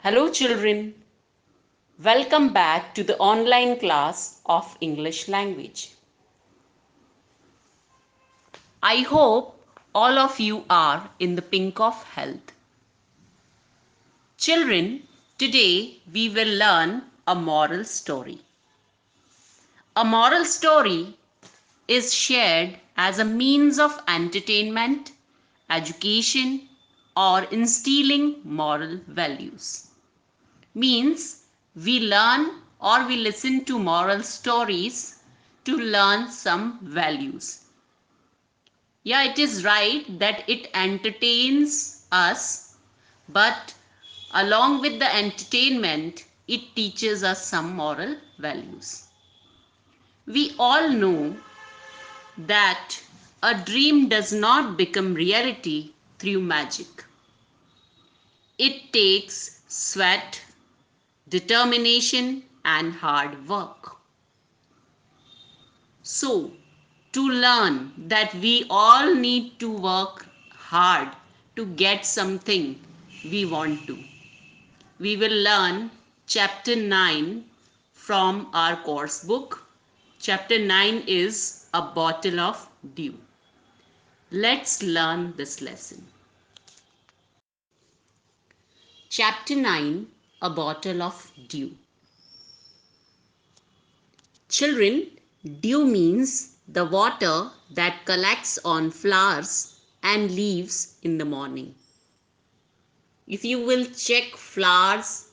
Hello, children. Welcome back to the online class of English language. I hope all of you are in the pink of health. Children, today we will learn a moral story. A moral story is shared as a means of entertainment, education, or instilling moral values. Means we learn or we listen to moral stories to learn some values. Yeah, it is right that it entertains us, but along with the entertainment, it teaches us some moral values. We all know that a dream does not become reality through magic. It takes sweat, determination, and hard work. So, to learn that we all need to work hard to get something we want to, we will learn chapter 9 from our course book. Chapter 9 is A Bottle of Dew. Let's learn this lesson. Chapter 9, A Bottle of Dew. Children, dew means the water that collects on flowers and leaves in the morning. If you will check flowers,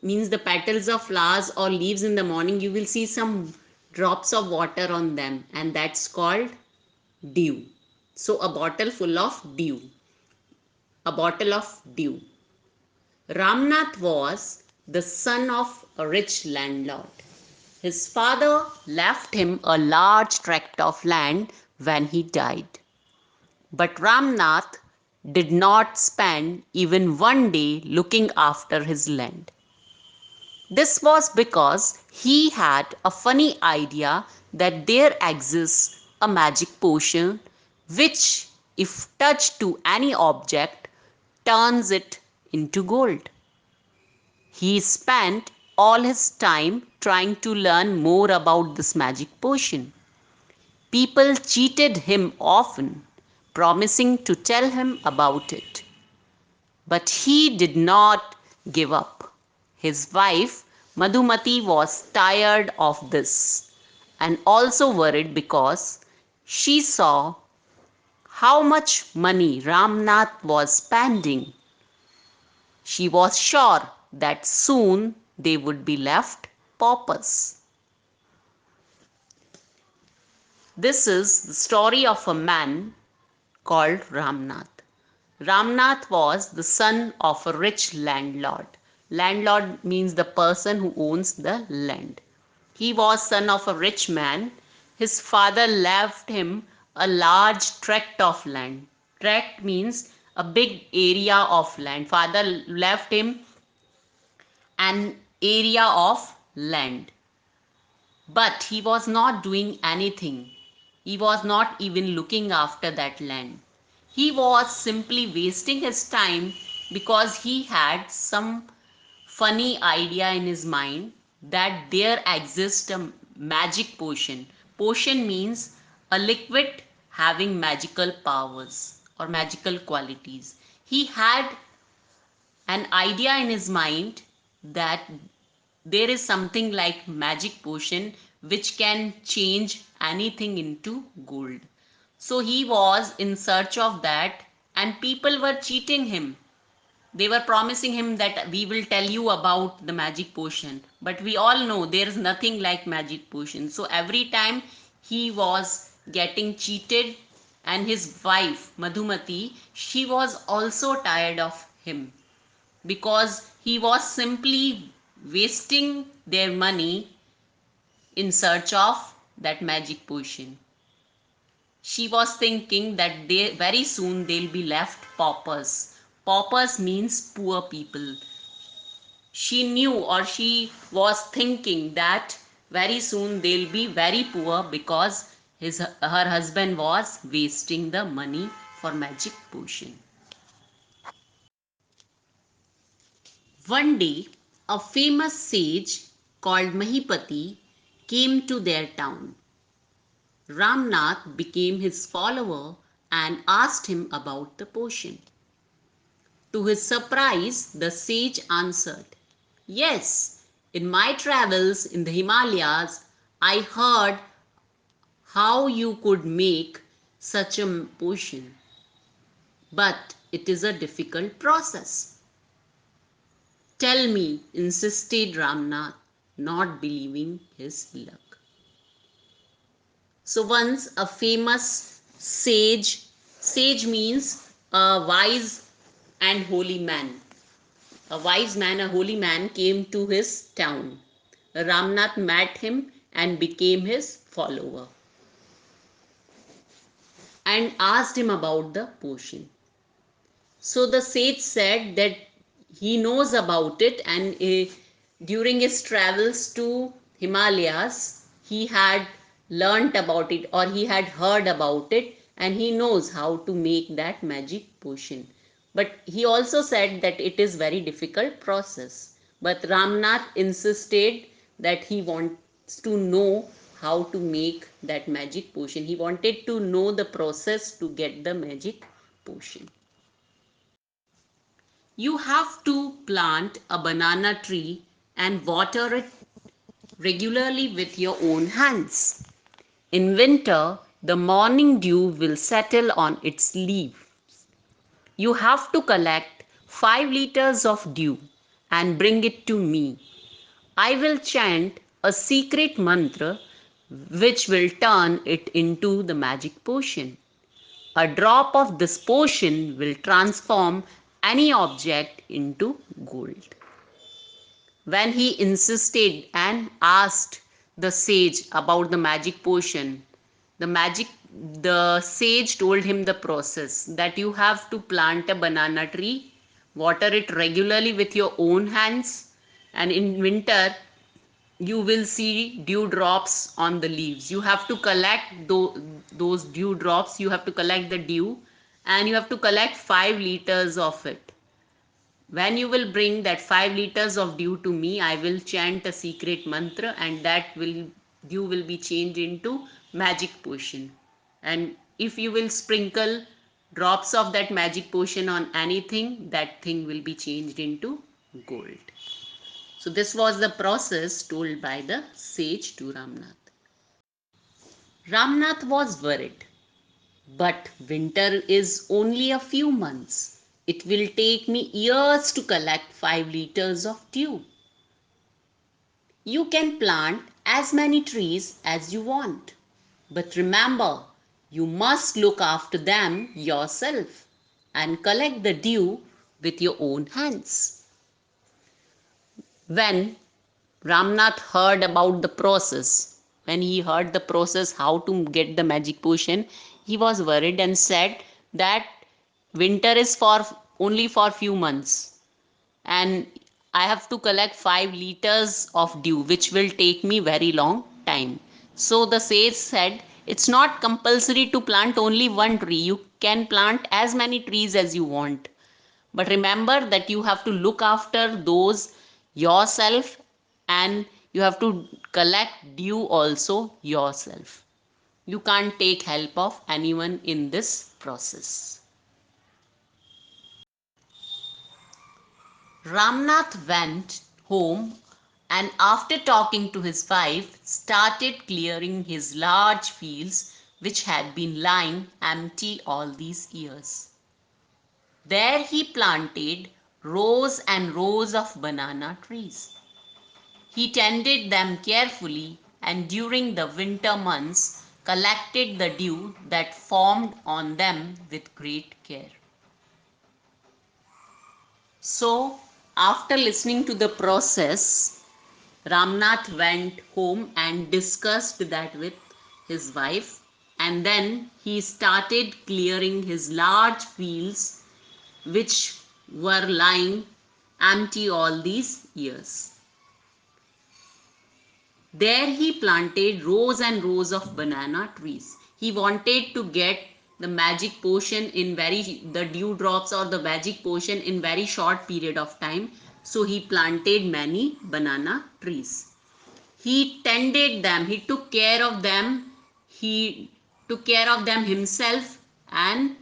means the petals of flowers or leaves in the morning, you will see some drops of water on them, and that's called dew. So, a bottle full of dew. A bottle of dew. Ramnath was the son of a rich landlord. His father left him a large tract of land when he died. But Ramnath did not spend even one day looking after his land. This was because he had a funny idea that there exists a magic potion which, if touched to any object, turns it into gold. He spent all his time trying to learn more about this magic potion. People cheated him often, promising to tell him about it. But he did not give up. His wife Madhumati was tired of this and also worried because she saw how much money Ramnath was spending. She was sure that soon they would be left paupers. This is the story of a man called Ramnath. Ramnath was the son of a rich landlord. Landlord means the person who owns the land. He was son of a rich man. His father left him a large tract of land. Tract means a big area of land. Father left him an area of land. But he was not doing anything. He was not even looking after that land. He was simply wasting his time because he had some funny idea in his mind that there exists a magic potion. Potion means a liquid having magical powers or magical qualities. He had an idea in his mind that there is something like magic potion which can change anything into gold. So he was in search of that, and people were cheating him. They were promising him that we will tell you about the magic potion, but we all know there is nothing like magic potion. So every time he was getting cheated, and his wife Madhumati, she was also tired of him because he was simply wasting their money in search of that magic potion. She was thinking that they very soon they'll be left paupers. Paupers means poor people. She knew or she was thinking that very soon they'll be very poor because her husband was wasting the money for magic potion. One day, a famous sage called Mahipati came to their town. Ramnath became his follower and asked him about the potion. To his surprise, the sage answered, "Yes, in my travels in the Himalayas, I heard how you could make such a potion, but it is a difficult process." "Tell me," insisted Ramnath, not believing his luck. So once a famous sage means a wise and holy man. A wise man, a holy man came to his town. Ramnath met him and became his follower and asked him about the potion. So the sage said that he knows about it, and during his travels to Himalayas, he had learnt about it, or he had heard about it, and he knows how to make that magic potion. But he also said that it is very difficult process. But Ramnath insisted that he wants to know how to make that magic potion. He wanted to know the process to get the magic potion. You have to plant a banana tree and water it regularly with your own hands. In winter, the morning dew will settle on its leaf. You have to collect 5 liters of dew and bring it to me. I will chant a secret mantra which will turn it into the magic potion. A drop of this potion will transform any object into gold. When he insisted and asked the sage about the magic potion, the magic the sage told him the process, that you have to plant a banana tree, water it regularly with your own hands, and in winter you will see dew drops on the leaves. You have to collect those dew drops, you have to collect the dew, and you have to collect 5 liters of it. When you will bring that 5 liters of dew to me, I will chant a secret mantra, and that will dew will be changed into magic potion. And if you will sprinkle drops of that magic potion on anything, that thing will be changed into gold. So this was the process told by the sage to Ramnath. Ramnath was worried. But winter is only a few months. It will take me years to collect 5 liters of dew. You can plant as many trees as you want. But remember, you must look after them yourself and collect the dew with your own hands. When Ramnath heard about the process, when he heard the process how to get the magic potion, he was worried and said that winter is for only for few months, and I have to collect 5 liters of dew, which will take me very long time. So the sage said, it's not compulsory to plant only one tree. You can plant as many trees as you want. But remember that you have to look after those yourself, and you have to collect dew also yourself. You can't take help of anyone in this process. Ramnath went home and, after talking to his wife, started clearing his large fields which had been lying empty all these years. There he planted rows and rows of banana trees. He tended them carefully, and during the winter months collected the dew that formed on them with great care. So, after listening to the process, Ramnath went home and discussed that with his wife, and then he started clearing his large fields which were lying empty all these years. There he planted rows and rows of banana trees. He wanted to get the magic potion in the dewdrops or the magic potion in very short period of time. So he planted many banana trees. He tended them, he took care of them, he took care of them himself, and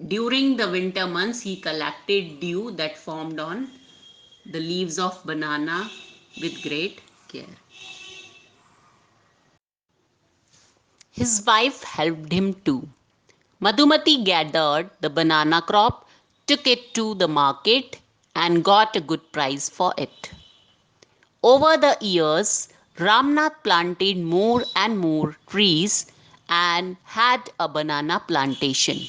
during the winter months he collected dew that formed on the leaves of banana with great care. His wife helped him too. Madhumati gathered the banana crop, took it to the market, and got a good price for it. Over the years, Ramnath planted more and more trees and had a banana plantation.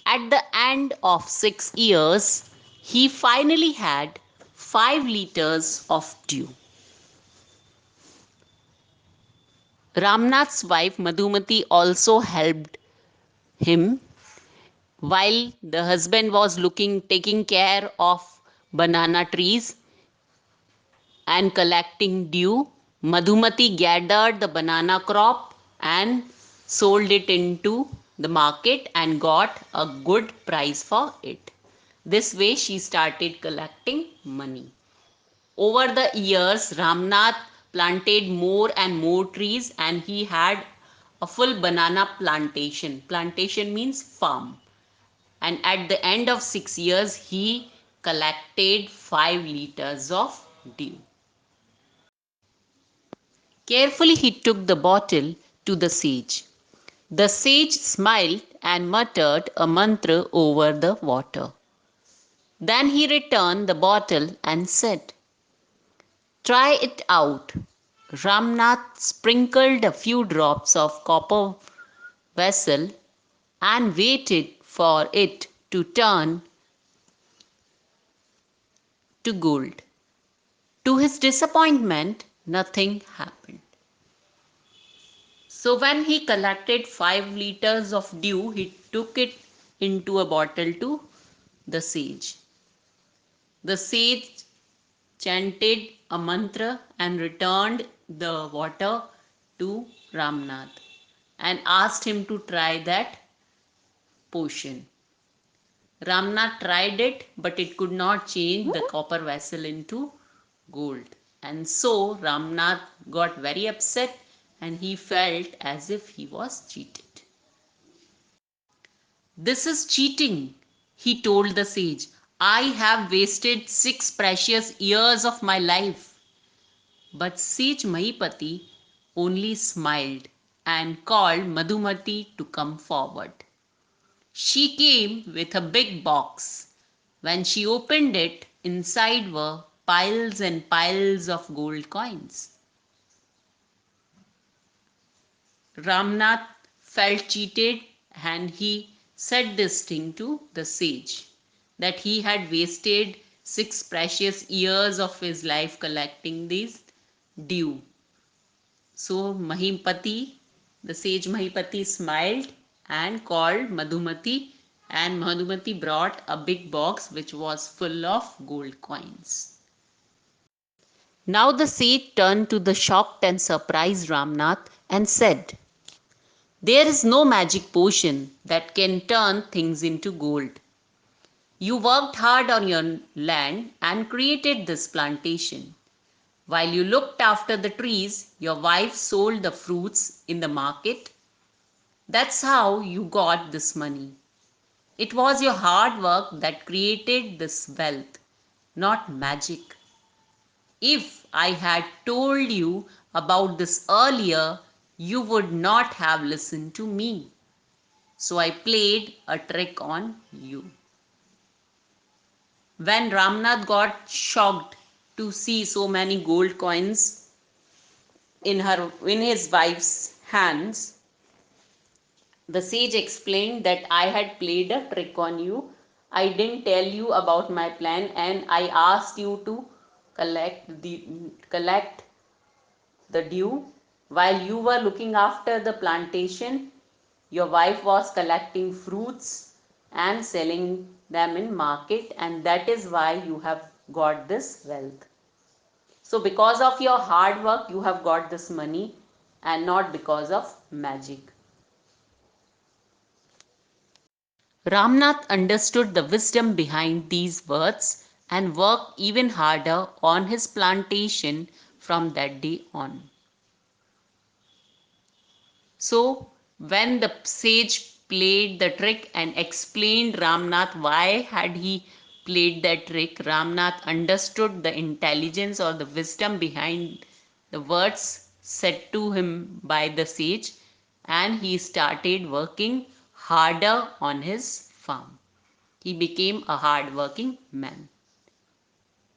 At the end of 6 years, he finally had 5 liters of dew. Ramnath's wife Madhumati also helped him while the husband was taking care of banana trees and collecting dew. Madhumati gathered the banana crop and sold it into the market and got a good price for it. This way, she started collecting money. Over the years, Ramnath planted more and more trees and he had a full banana plantation. Plantation means farm. And at the end of 6 years, he collected 5 liters of dew. Carefully he took the bottle to the sage. The sage smiled and muttered a mantra over the water. Then he returned the bottle and said, "Try it out." Ramnath sprinkled a few drops of copper vessel and waited for it to turn to gold. To his disappointment, nothing happened. So when he collected 5 liters of dew, he took it into a bottle to the sage. The sage chanted a mantra and returned the water to Ramnath and asked him to try that potion. Ramnath tried it, but it could not change the copper vessel into gold. And so Ramnath got very upset and he felt as if he was cheated. "This is cheating," he told the sage. "I have wasted 6 precious years of my life." But Sage Mahipati only smiled and called Madhumati to come forward. She came with a big box. When she opened it, inside were piles and piles of gold coins. Ramnath felt cheated and he said this thing to the sage that he had wasted 6 precious years of his life collecting these dew. So Mahipati, the sage Mahipati smiled and called Madhumati, and Madhumati brought a big box which was full of gold coins. Now the sage turned to the shocked and surprised Ramnath and said, "There is no magic potion that can turn things into gold. You worked hard on your land and created this plantation. While you looked after the trees, your wife sold the fruits in the market. That's how you got this money. It was your hard work that created this wealth, not magic. If I had told you about this earlier, you would not have listened to me. So I played a trick on you." When Ramnath got shocked to see so many gold coins in his wife's hands, the sage explained that I had played a trick on you. I didn't tell you about my plan and I asked you to collect the dew while you were looking after the plantation. Your wife was collecting fruits and selling them in market, and that is why you have got this wealth. So because of your hard work you have got this money and not because of magic. Ramnath understood the wisdom behind these words and worked even harder on his plantation from that day on. So, when the sage played the trick and explained Ramnath why had he played that trick, Ramnath understood the intelligence or the wisdom behind the words said to him by the sage, and he started working harder on his farm. He became a hard working man.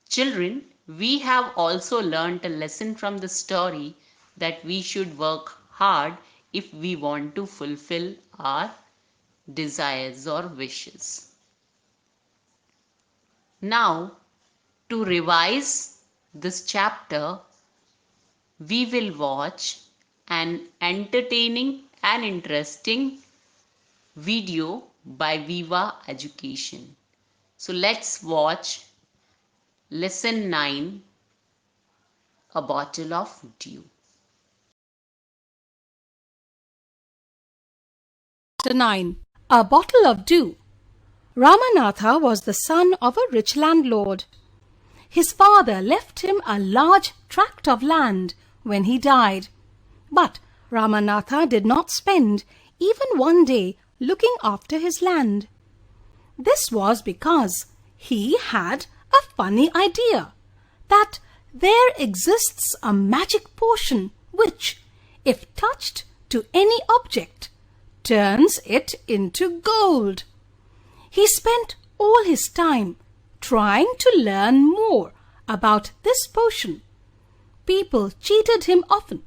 Children, we have also learnt a lesson from the story that we should work hard if we want to fulfill our desires or wishes. Now, to revise this chapter, we will watch an entertaining and interesting video by Viva Education. So let's watch Lesson 9, A Bottle of Dew. Chapter 9. A Bottle of Dew. Ramanatha was the son of a rich landlord. His father left him a large tract of land when he died. But Ramanatha did not spend even one day looking after his land. This was because he had a funny idea that there exists a magic potion which, if touched to any object, turns it into gold. He spent all his time trying to learn more about this potion. People cheated him often,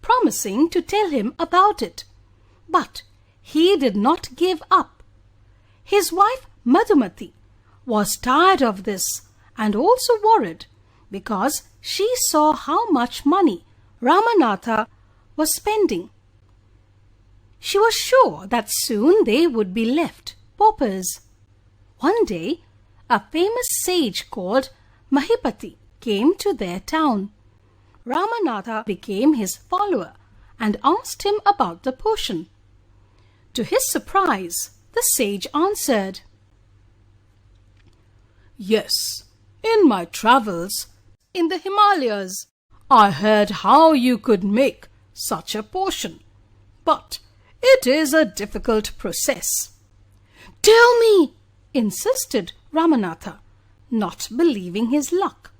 promising to tell him about it. But he did not give up. His wife Madhumati was tired of this and also worried because she saw how much money Ramanatha was spending. She was sure that soon they would be left paupers. One day, a famous sage called Mahipati came to their town. Ramanatha became his follower and asked him about the potion. To his surprise, the sage answered, "Yes, in my travels in the Himalayas, I heard how you could make such a potion, but it is a difficult process." "Tell me," insisted Ramanatha, not believing his luck.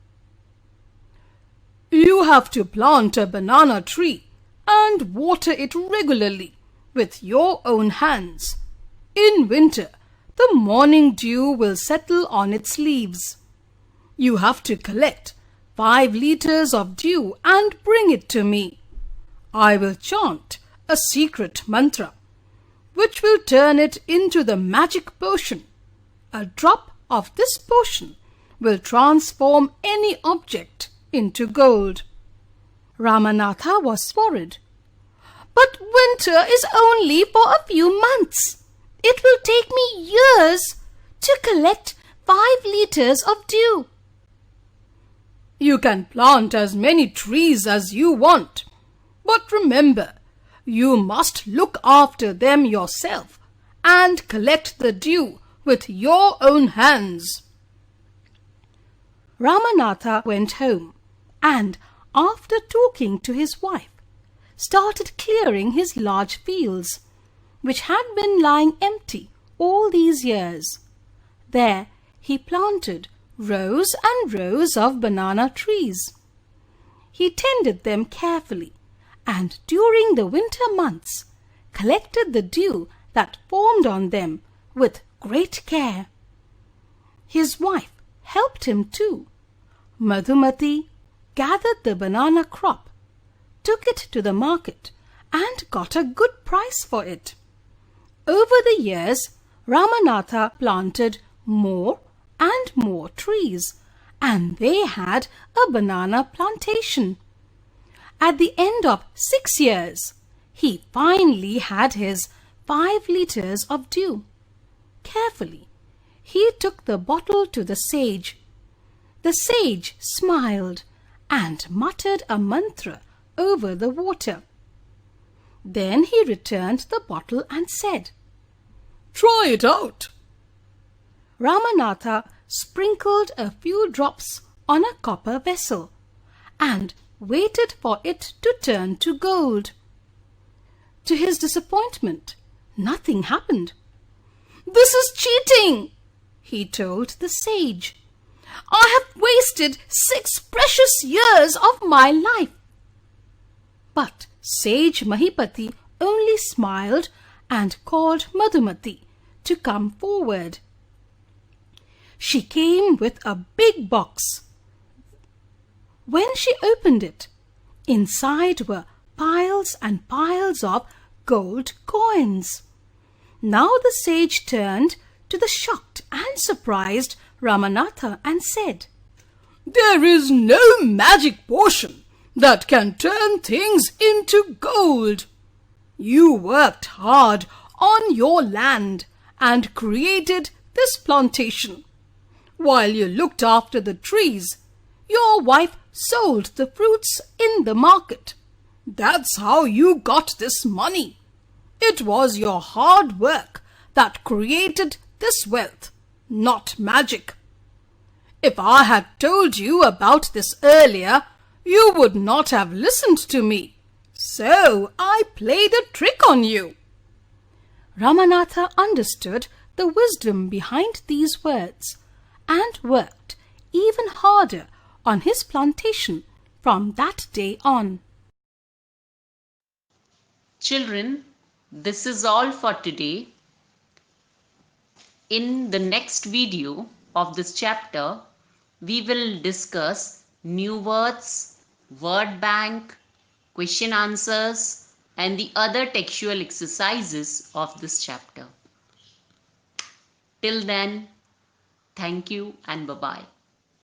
"You have to plant a banana tree and water it regularly with your own hands. In winter, the morning dew will settle on its leaves. You have to collect 5 liters of dew and bring it to me. I will chant a secret mantra, which will turn it into the magic potion. A drop of this potion will transform any object into gold." Ramanatha was worried. "But winter is only for a few months. It will take me years to collect 5 liters of dew." "You can plant as many trees as you want, but remember, you must look after them yourself and collect the dew with your own hands." Ramanatha went home and, after talking to his wife, started clearing his large fields, which had been lying empty all these years. There he planted rows and rows of banana trees. He tended them carefully and during the winter months collected the dew that formed on them with great care. His wife helped him too. Madhumati gathered the banana crop, took it to the market and got a good price for it. Over the years, Ramanatha planted more and more trees, and they had a banana plantation. At the end of 6 years, he finally had his 5 liters of dew. Carefully, he took the bottle to the sage. The sage smiled and muttered a mantra over the water. Then he returned the bottle and said, "Try it out." Ramanatha sprinkled a few drops on a copper vessel and waited for it to turn to gold. To his disappointment, nothing happened. "This is cheating," he told the sage. "I have wasted 6 precious years of my life." But Sage Mahipati only smiled and called Madhumati to come forward. She came with a big box. When she opened it, inside were piles and piles of gold coins. Now the sage turned to the shocked and surprised Ramanatha and said, "There is no magic potion that can turn things into gold. You worked hard on your land and created this plantation. While you looked after the trees, your wife sold the fruits in the market. That's how you got this money. It was your hard work that created this wealth, not magic. If I had told you about this earlier, you would not have listened to me. So I played a trick on you." Ramanatha understood the wisdom behind these words and worked even harder on his plantation from that day on. Children, this is all for today. In the next video of this chapter, we will discuss new words, word bank, question answers, and the other textual exercises of this chapter. Till then, thank you and bye-bye.